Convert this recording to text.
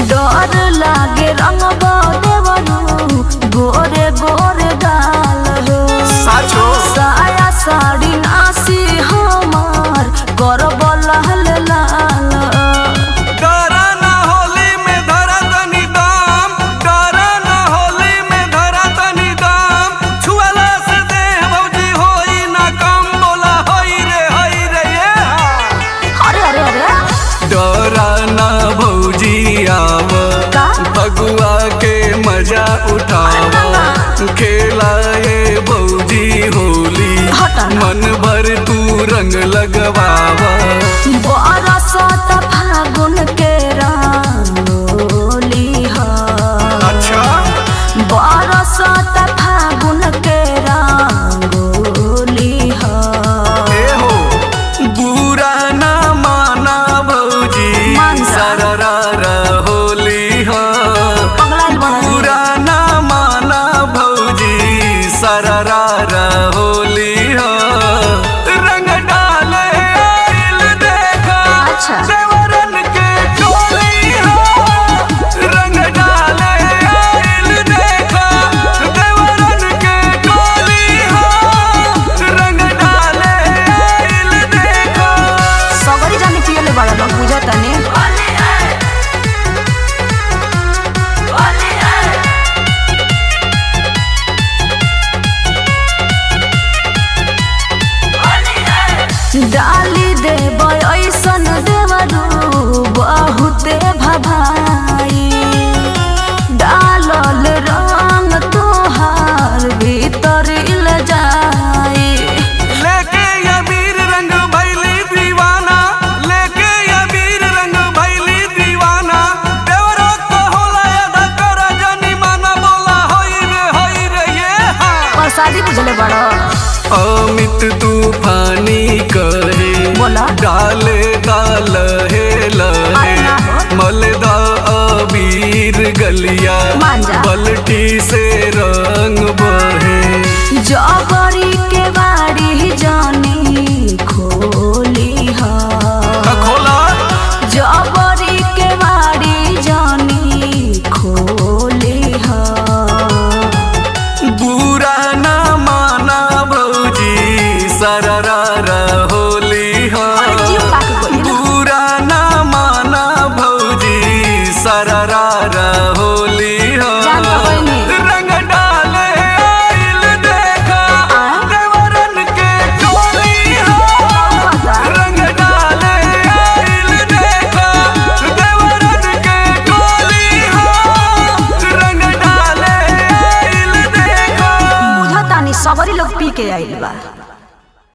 डर लागे रंग देवरू गोरे गोरे गाल हो साया साड़ी नासी हमार करब लाल लाल डरा ना होली में धरा तनी दाम, डरा ना होली में धरा तनी दाम, छुअला से देह भौजी होई ना कम, बोला होई रे ये अरे अरे अरे डरा ना भौजी आव फगुआ के मजा उठावा, खेला ये भौजी होली मन भर तू रंग लगवावा। बरसत फागुन के रंगोली हो अच्छा बरसत फागुन के रंगोली हो बुरा ना माना भौजी सररा होली हो बुरा ना माना भौजी सररा होली हो रंग डाले आइल देखा देवरन के टोली हो रंग डाले आइल देखा देवरन के टोली हो रंग डाले आइल देखा सगरी जानी पियले बड़ा लोग बुझतानी डाली देव ऐसन देवरू बहुते भभाई डालल रंग तोहार भीतर इल जाई लेके अबीर रंग भैली दीवाना लेके अबीर रंग भैली दीवाना देवरा को होला अदा कर जनी माना बोला होई रे ये और शादी बुझले बड़ा अमित तूफानी कहे बोला डाले लहे लहे मलदा अबीर गलिया बल्टी से रंग बहे जबरी के बाड़ी जानी